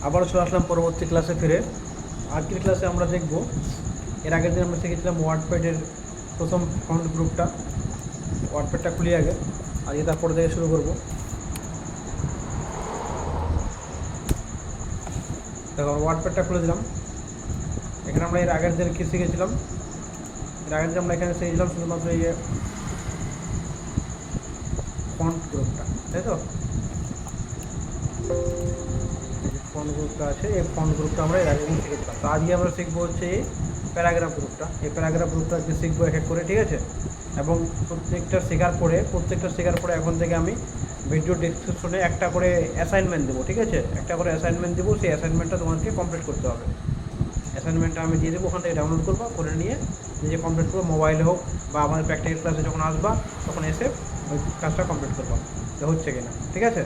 আবারও চলে আসলাম পরবর্তী ক্লাসে ফিরে। আজকের ক্লাসে আমরা দেখব, এর আগের দিন আমরা শিখেছিলাম ওয়ার্ডপ্যাডের প্রথম ফন্ট গ্রুপটা। ওয়ার্ডপ্যাডটা খুলি আগে, আজকে তারপর থেকে শুরু করব। দেখো ওয়ার্ডপ্যাডটা খুলে দিলাম। এখানে আমরা এর আগের দিন কী শিখেছিলাম, এর আগের দিন আমরা এখানে শিখেছিলাম শুধুমাত্র এই ফন্ট গ্রুপটা, তাই তো? ফন্ট গ্রুপটা আছে, এই ফন্ট গ্রুপটা আমরা এর আগে দিন শিখেছিলাম। তো আজকে আমরা শিখবো হচ্ছে এই প্যারাগ্রাফ গ্রুপটা। এই প্যারাগ্রাফ গ্রুপটা আজকে শিখবো এক এক করে, ঠিক আছে? এবং প্রত্যেকটা শেখার পরে এখন থেকে আমি ভিডিও ডেসক্রিপশনে একটা করে অ্যাসাইনমেন্ট দেবো, ঠিক আছে? একটা করে অ্যাসাইনমেন্ট দেবো, সেই অ্যাসাইনমেন্টটা তোমাদেরকে কমপ্লিট করতে হবে। অ্যাসাইনমেন্টটা আমি দিয়ে দেবো, ওখান থেকে ডাউনলোড করবো, করে নিয়ে নিজে কমপ্লিট করবো, মোবাইলে হোক বা আমাদের প্র্যাকটিক্যাল ক্লাসে যখন আসবা তখন এসে ওই কাজটা কমপ্লিট করবো যে হচ্ছে কিনা, ঠিক আছে?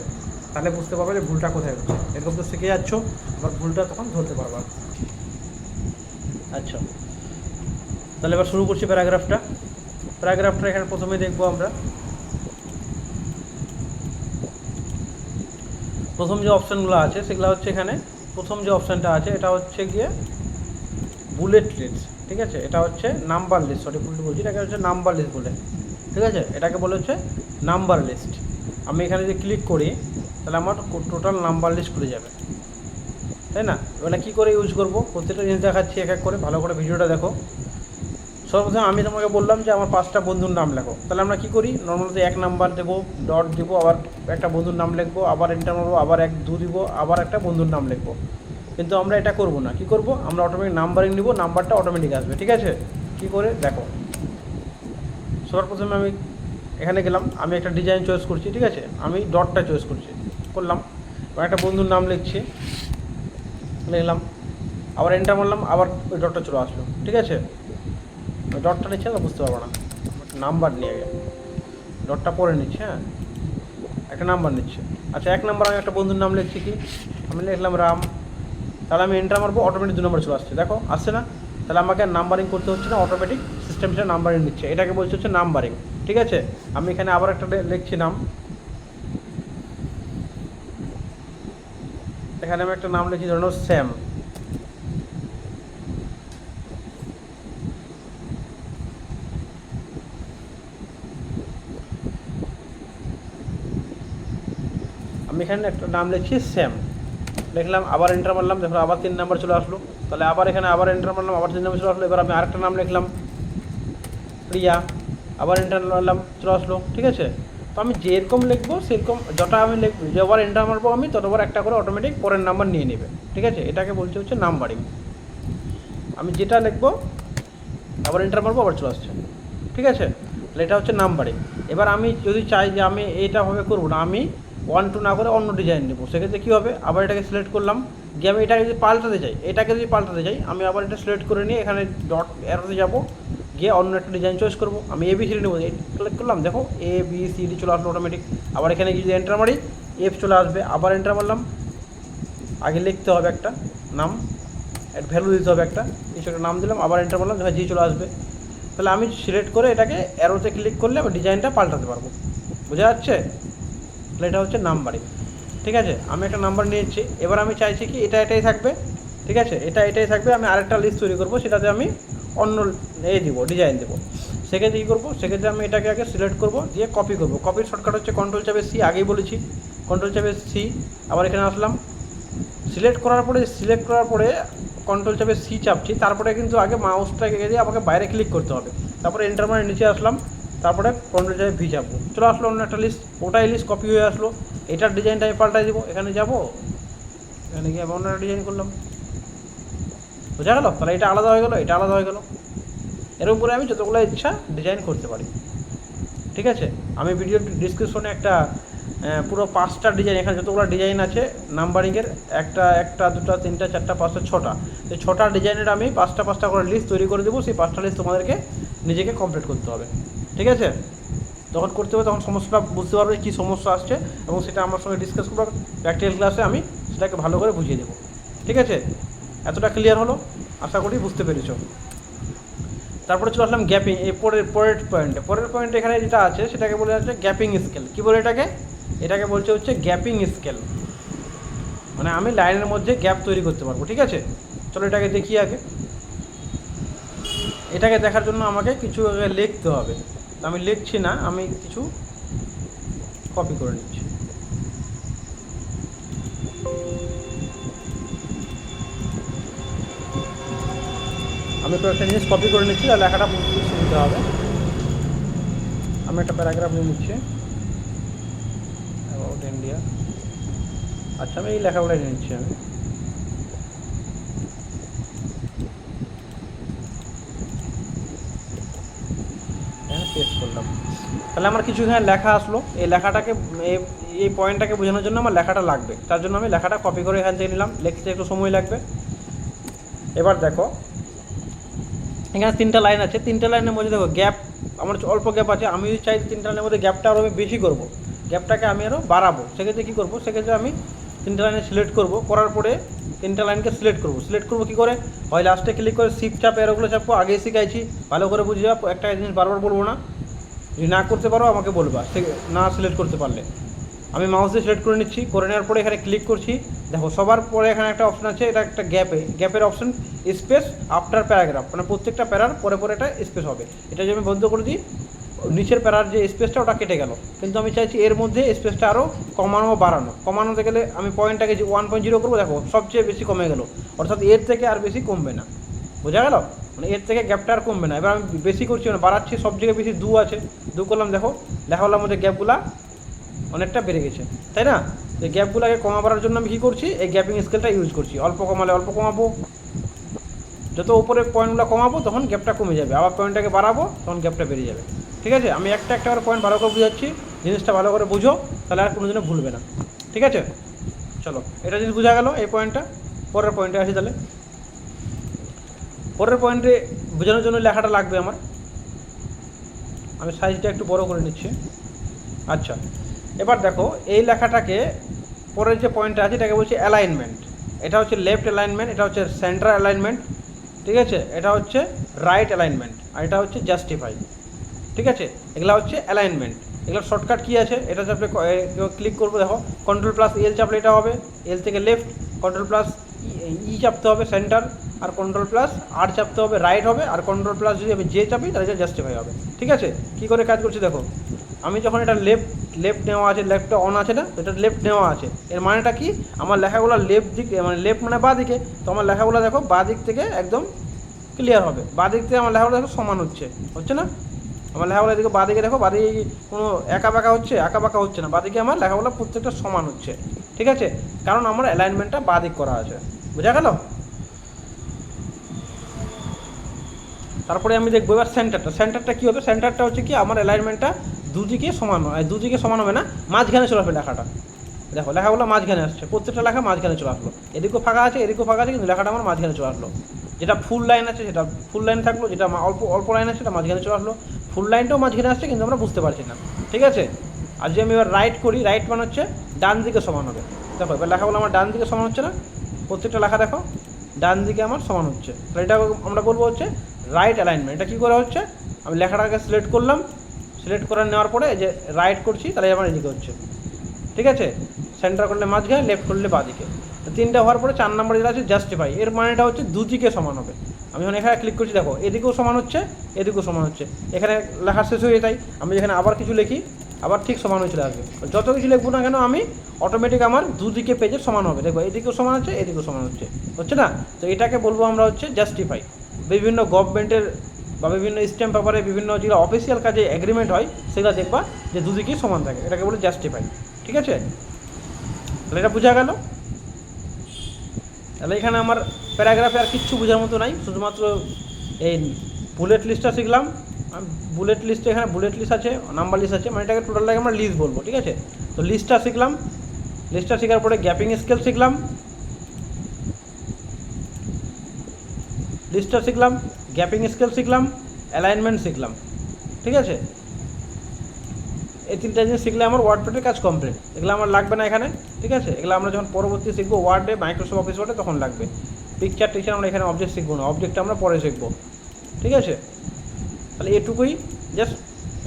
তাহলে বুঝতে পারবে যে ভুলটা কোথায় হচ্ছে। এরকম তো শিখে যাচ্ছ, এবার ভুলটা তখন ধরতে পারবা। আচ্ছা, তাহলে এবার শুরু করছি প্যারাগ্রাফটা। এখানে প্রথমে দেখবো আমরা প্রথম যে অপশানগুলো আছে সেগুলো হচ্ছে এখানে প্রথম যে অপশানটা আছে এটা হচ্ছে গিয়ে বুলেট লিস্ট, ঠিক আছে? এটা হচ্ছে নাম্বার লিস্ট, সরি ভুল বলছি, এটাকে হচ্ছে নাম্বার লিস্ট বলে, ঠিক আছে? এটাকে বলে হচ্ছে নাম্বার লিস্ট। আমি এখানে যদি ক্লিক করি তাহলে আমার টোটাল নাম্বার লিস্ট খুলে যাবে, তাই না? এবার কী করে ইউজ করবো প্রত্যেকটা জিনিস দেখাচ্ছি এক এক করে, ভালো করে ভিডিওটা দেখো। সর্বপ্রথম আমি তোমাকে বললাম যে আমার 5টা বন্ধুর নাম লেখো। তাহলে আমরা কী করি, নর্মালি 1 নাম্বার দেবো, ডট দেবো, আবার একটা বন্ধুর নাম লিখবো, আবার এন্টার মারবো, আবার 1 2 দিব, আবার একটা বন্ধুর নাম লিখবো। কিন্তু আমরা এটা করব না, কি করব, আমরা অটোমেটিক নাম্বারিং নিব, নাম্বারটা অটোমেটিক আসবে, ঠিক আছে? কি করে দেখো, সর্বপ্রথমে আমি এখানে গেলাম, আমি একটা ডিজাইন চয়েস করছি, ঠিক আছে? আমি ডটটা চয়েস করলাম, একটা বন্ধুর নাম লিখলাম, আবার এন্টার মারলাম, আবার ওই ডটটা চলে আসলো, ঠিক আছে? ওই ডটটা নিচ্ছে না, বুঝতে পারবো না, নাম্বার নিয়ে আগে ডটটা পরে নিচ্ছে, হ্যাঁ একটা নাম্বার নিচ্ছে। আচ্ছা, 1 নাম্বার আমি একটা বন্ধুর নাম লিখছি, কি আমি লিখলাম রাম। তাহলে আমি এন্টার মারবো, অটোমেটিক 2 নম্বর চলে আসছে, দেখো আসছে না? তাহলে আমাকে নাম্বারিং করতে হচ্ছে না, অটোমেটিক সিস্টেম সেটা নাম্বারিং নিচ্ছে, এটাকে বলছে হচ্ছে নাম্বারিং, ঠিক আছে? আমি এখানে আবার একটা লিখছি নাম, এখানে আমি একটা নাম লিখছি, ধরুন স্যাম। আমি এখানে একটা নাম লিখছি স্যাম, লিখলাম, আবার এন্টার মারলাম, দেখো আবার 3 নাম্বার চলে আসলো। তাহলে আবার এখানে আবার এন্টার মারলাম, আবার 3 নাম্বার চলে আসলো। এবার আমি আরেকটা নাম লিখলাম প্রিয়া, আবার এন্টার মারলাম, চলে আসলো, ঠিক আছে? তো আমি যেরকম লিখবো সেরকম, যটা আমি লিখবো, যতবার এন্টার মারবো আমি ততবার একটা করে অটোমেটিক পরের নাম্বার নিয়ে নেবে, ঠিক আছে? এটাকে বলছে হচ্ছে নাম্বারিং। আমি যেটা লিখবো আবার এন্টার মারবো, আবার চলে আসছে, ঠিক আছে? তাহলে এটা হচ্ছে নাম্বারিং। এবার আমি যদি চাই যে আমি এইটাভাবে করবো না, আমি 1 2 না করে অন্য ডিজাইন নেবো, সেক্ষেত্রে কী হবে, আবার এটাকে সিলেক্ট করলাম, গিয়ে আমি এটাকে যদি পাল্টাতে চাই, আমি আবার এটা সিলেক্ট করে নিয়ে এখানে ডট অ্যারোতে যাবো, গিয়ে অন্য একটা ডিজাইন চয়েস করবো। আমি ABCD নেবো, সিলেক্ট করলাম, দেখো ABCD চলে আসলো অটোমেটিক। আবার এখানে গিয়ে যদি এন্টার মারি F চলে আসবে, আবার এন্টার মারলাম, আগে লিখতে হবে একটা নাম, ভ্যালু দিতে হবে একটা, কিছু একটা নাম দিলাম, আবার এন্টার মারলাম, দেখো জি চলে আসবে। তাহলে আমি সিলেক্ট করে এটাকে অ্যারোতে ক্লিক করলে আমি ডিজাইনটা পাল্টাতে পারবো, বোঝা যাচ্ছে? তাহলে এটা হচ্ছে নাম্বারিং, ঠিক আছে? আমি একটা নাম্বার নিয়েছি, এবার আমি চাইছি কি এটাই থাকবে, ঠিক আছে? এটাই থাকবে। আমি আরেকটা লিস্ট তৈরি করবো, সেটাতে আমি অন্য দিব, ডিজাইন দেবো। সেক্ষেত্রে কী করবো, সেক্ষেত্রে আমি এটাকে আগে সিলেক্ট করবো, দিয়ে কপি করবো। কপির শর্টকাট হচ্ছে CTRL-C, আগেই বলেছি, CTRL-C, আবার এখানে আসলাম, সিলেক্ট করার পরে CTRL-C চাপছি, তারপরে কিন্তু আগে মাউসটাকে দিয়ে আমাকে বাইরে ক্লিক করতে হবে, তারপরে এন্টার মারে নিচে আসলাম, তারপরে CTRL-V চাপবো, চলে আসলো অন্য একটা লিস্ট, ওটাই লিস্ট কপি হয়ে আসলো। এটার ডিজাইনটা আমি পাল্টাই দিব, এখানে যাবো, এখানে গিয়ে অন্য একটা ডিজাইন করলাম, বোঝা গেল? তাহলে এটা আলাদা হয়ে গেলো, এটা আলাদা হয়ে গেলো। এর উপরে আমি যতগুলো ইচ্ছা ডিজাইন করতে পারি, ঠিক আছে? আমি ভিডিও ডিসক্রিপশনে একটা পুরো 5টা ডিজাইন, এখানে যতগুলো ডিজাইন আছে নাম্বারিংয়ের, একটা 2টা 3টা 4টা 5টা 6টা, এই 6টা ডিজাইনের আমি 5টা করে লিস্ট তৈরি করে দেবো। সেই 5টা লিস্ট তোমাদেরকে নিজেকে কমপ্লিট করতে হবে, ঠিক আছে? যখন করতে হবে তখন সমস্যাটা বুঝতে পারবে কী সমস্যা আসছে, এবং সেটা আমার সঙ্গে ডিসকাস করবো প্র্যাকটিক্যাল ক্লাসে, আমি সেটাকে ভালো করে বুঝিয়ে দেবো, ঠিক আছে? এতটা ক্লিয়ার হলো, আশা করি বুঝতে পেরেছ। তারপরে চলে আসলাম গ্যাপিং, এই পরের পয়েন্টে এখানে যেটা আছে সেটাকে বলে যাচ্ছে গ্যাপিং স্কেল। কী বলে এটাকে বলছে হচ্ছে গ্যাপিং স্কেল। মানে আমি লাইনের মধ্যে গ্যাপ তৈরি করতে পারবো। ঠিক আছে, চলো এটাকে দেখি আগে। এটাকে দেখার জন্য আমাকে কিছু আগে লিখতে হবে। আমি লিখছি না, আমি কিছু কপি করে নিচ্ছি। আমি কয়েকটা জিনিস কপি করে নিচ্ছি আর লেখাটা বুঝতে সুবিধা হবে। আমি একটা প্যারাগ্রাফ নিয়ে নিচ্ছি অ্যাবাউট ইন্ডিয়া। আচ্ছা, আমি এই লেখাগুলোই নিয়ে নিচ্ছি। আমি পেস্ট করলাম। তাহলে আমার কিছু এখানে লেখা আসলো। এই লেখাটাকে এই পয়েন্টটাকে বোঝানোর জন্য আমার লেখাটা লাগবে, তার জন্য আমি লেখাটা কপি করে এখান থেকে নিলাম। লিখতে একটু সময় লাগবে। এবার দেখো এখানে 3টা লাইন আছে। 3টা লাইনের মধ্যে দেখো গ্যাপ আমার অল্প গ্যাপ আছে। আমি যদি চাই 3টা লাইনের মধ্যে গ্যাপটা আরও আমি বেশি করবো, গ্যাপটাকে আমি আরও বাড়াবো, সেক্ষেত্রে কী করবো, সেক্ষেত্রে আমি 3টা লাইনে সিলেক্ট করবো। করার পরে 3টা লাইনকে সিলেক্ট করবো কী করে, হয় লাস্টে ক্লিক করে শিফট চাপ এরোগুলো চাপবো। আগেই শিখাইছি, ভালো করে বুঝে যাবো। একটা জিনিস বারবার বলবো না, যদি না করতে পারো আমাকে বলবা, সে না সিলেক্ট করতে পারলে। আমি মাউস দিয়ে সিলেক্ট করে নিচ্ছি। করে নেওয়ার পরে এখানে ক্লিক করছি। দেখো সবার পরে এখানে একটা অপশন আছে, এটা একটা গ্যাপের অপশন, স্পেস আফটার প্যারাগ্রাফ, মানে প্রত্যেকটা প্যারার পরে পরে এটা স্পেস হবে। এটা যদি আমি বন্ধ করে দিই, নিচের প্যারার যে স্পেসটা ওটা কেটে গেল। কিন্তু আমি চাইছি এর মধ্যে স্পেসটা আরও কমানো বাড়ানো। কমানোতে গেলে আমি পয়েন্টটাকে 1.0 করবো। দেখো সবচেয়ে বেশি কমে গেল, অর্থাৎ এর থেকে আর বেশি কমবে না। বোঝা গেল, মানে এর থেকে গ্যাপটা আর কমবে না। এবার আমি বেশি করছি, মানে বাড়াচ্ছি। সব জায়গায় বেশি 2 আছে, 2 করলাম। দেখো লেখাগুলোর মধ্যে গ্যাপগুলা অনেকটা বেড়ে গেছে, তাই না? এই গ্যাপগুলোকে কমাবার জন্য আমি কী করছি, এই গ্যাপিং স্কেলটা ইউজ করছি। অল্প কমালে অল্প কমাবো, যত উপরে পয়েন্টগুলো কমাবো তখন গ্যাপটা কমে যাবে। আবার পয়েন্টটাকে বাড়াবো তখন গ্যাপটা বেড়ে যাবে। ঠিক আছে, আমি একটা করে পয়েন্ট ভালো করে বুঝাচ্ছি, জিনিসটা ভালো করে বুঝো, তাহলে আর কোনো দিনও ভুলবে না। ঠিক আছে, চলো এটা জিনিস বোঝা গেল এই পয়েন্টটা। পরের পয়েন্টে আসি। তাহলে পরের পয়েন্টে বোঝানোর জন্য লেখাটা লাগবে আমার। আমি সাইজটা একটু বড় করে নিচ্ছি। আচ্ছা, এবার দেখো এই লেখাটাকে পরের যে পয়েন্টটা আছে এটাকে বলছি অ্যালাইনমেন্ট। এটা হচ্ছে লেফট অ্যালাইনমেন্ট, এটা হচ্ছে সেন্টার অ্যালাইনমেন্ট, ঠিক আছে, এটা হচ্ছে রাইট অ্যালাইনমেন্ট, আর এটা হচ্ছে জাস্টিফাই। ঠিক আছে, এগুলো হচ্ছে অ্যালাইনমেন্ট। এগুলোর শর্টকাট কী আছে, এটা চাপলে ক্লিক করবো। দেখো Ctrl+L চাপলে এটা হবে, এল থেকে লেফট। Ctrl+E চাপতে হবে সেন্টার, আর Ctrl+R চাপতে হবে রাইট হবে, আর Ctrl+ যদি আমি যে চাপি তাহলে জাস্টিফাই হবে। ঠিক আছে, কী করে কাজ করছি দেখো। আমি যখন এটা লেফট নেওয়া আছে, লেফটটা অন আছে না, এটা লেফট নেওয়া আছে, এর মানেটা কি, আমার লেখাগুলো লেফট দিকে, মানে লেফট মানে বাঁ দিকে, তো আমার লেখাগুলো দেখো বাঁ দিক থেকে একদম ক্লিয়ার হবে। বাঁ দিক থেকে আমার লেখাগুলো দেখো সমান হচ্ছে না। আমার লেখাগুলো এদিকে বাঁ দিকে দেখো, বাঁ দিকে কোনো আঁকা বাঁকা হচ্ছে না, বাঁ দিকে আমার লেখাগুলো প্রত্যেকটা সমান হচ্ছে। ঠিক আছে, কারণ আমার অ্যালাইনমেন্টটা বাঁ দিক করা আছে। বোঝা গেল? তারপরে আমি দেখবো এবার সেন্টারটা কী হবে। সেন্টারটা হচ্ছে কি, আমার অ্যালাইনমেন্টটা দুদিকে সমান হবে না, মাঝখানে চলে আসবে লেখাটা। দেখো লেখাগুলো মাঝখানে আসছে, প্রত্যেকটা লেখা মাঝখানে চলে আসলো। এদিকেও ফাঁকা আছে, কিন্তু লেখাটা আমার মাঝখানে চলে আসলো। যেটা ফুল লাইন আছে সেটা ফুল লাইন থাকলো, যেটা অল্প লাইন আছে সেটা মাঝখানে চলে আসলো। ফুল লাইনটাও মাঝখানে আসছে, কিন্তু আমরা বুঝতে পারছি না। ঠিক আছে, আর যদি আমি এবার রাইট করি, রাইট মানে হচ্ছে ডান দিকে সমান হবে। দেখো এবার লেখাগুলো আমার ডান দিকে সমান হচ্ছে না, প্রত্যেকটা লেখা দেখো ডান দিকে আমার সমান হচ্ছে। তাহলে এটা আমরা বলবো হচ্ছে রাইট অ্যালাইনমেন্ট। এটা কী করে হচ্ছে, আমি লেখাটাকে সিলেক্ট করলাম, সিলেক্ট করে নেওয়ার পরে যে রাইট করছি, তাহলে আমার এদিকে হচ্ছে। ঠিক আছে, সেন্টার করলে মাঝখানে, লেফট করলে বাঁদিকে। তো 3টা হওয়ার পরে 4 নম্বরে যেটা আছে জাস্টিফাই। এর মানেটা হচ্ছে দুদিকে সমান হবে। আমি যখন এখানে ক্লিক করছি, দেখো এদিকেও সমান হচ্ছে, এদিকেও সমান হচ্ছে। এখানে লেখা শেষ হয়ে যায়, আমি যেখানে আবার কিছু লিখি, আবার ঠিক সমান হয়ে চলে আসবে। যত কিছু লিখবো না কেন আমি অটোমেটিক আমার দুদিকে পেজের সমান হবে। দেখবো এদিকেও সমান হচ্ছে, এদিকেও সমান হচ্ছে না। তো এটাকে বলবো আমরা হচ্ছে জাস্টিফাই। বিভিন্ন গভর্নমেন্টের বা বিভিন্ন স্ট্যাম্প পেপারে, বিভিন্ন যেগুলো অফিসিয়াল কাজে এগ্রিমেন্ট হয়, সেগুলো দেখবা যে দুদিকেই সমান থাকে, এটাকে বলে জাস্টিফাই। ঠিক আছে, তাহলে এটা বোঝা গেল। তাহলে এখানে আমার প্যারাগ্রাফে আর কিচ্ছু বোঝার মতো নাই, শুধুমাত্র এই বুলেট লিস্টটা শিখলাম। বুলেট লিস্টে এখানে বুলেট লিস্ট আছে, নাম্বার লিস্ট আছে, মানে এটাকে টোটালটাকে আমরা লিস্ট বলবো। ঠিক আছে, তো লিস্টটা শিখলাম। লিস্টটা শেখার পরে গ্যাপিং স্কেল শিখলাম, গ্যাপিং স্কেল শিখলাম, অ্যালাইনমেন্ট শিখলাম। ঠিক আছে, এই 3টা জিনিস শিখলে আমার ওয়ার্ডপ্যাডের কাজ কমপ্লিট। এগুলো আমার লাগবে না এখানে। ঠিক আছে, এগুলো আমরা যখন পরবর্তী শিখবো ওয়ার্ডে, মাইক্রোসফট অফিস ওয়ার্ডে, তখন লাগবে। পিকচার আমরা এখানে অবজেক্ট শিখবো না, অবজেক্টটা আমরা পরে শিখবো। ঠিক আছে, তাহলে এটুকুই, জাস্ট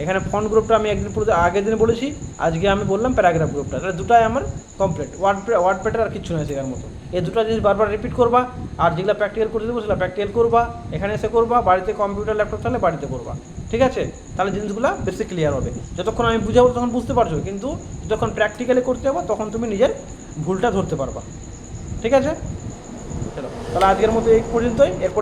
এখানে ফন্ট গ্রুপটা আমি একদিন আগের দিন বলেছি, আজকে আমি বললাম প্যারাগ্রাফ গ্রুপটা। তাহলে দুটাই আমার কমপ্লিট। ওয়ার্ডপ্যাডের আর কিছু নয় শেখার মতো। এই দুটো জিনিস বারবার রিপিট করবা, আর যেগুলো প্র্যাকটিক্যাল করতে দেবো সেগুলো প্র্যাকটিক্যাল করবা, এখানে এসে করবা, বাড়িতে কম্পিউটার ল্যাপটপ থাকলে বাড়িতে করবা, ঠিক আছে? তাহলে জিনিসগুলো বেশি ক্লিয়ার হবে। যতক্ষণ আমি বুঝাবো তখন বুঝতে পারছো, কিন্তু যখন প্র্যাকটিক্যালি করতে যাবো তখন তুমি নিজের ভুলটা ধরতে পারবা, ঠিক আছে? চলো, তাহলে আজকের মতো এই পর্যন্তই। এরপর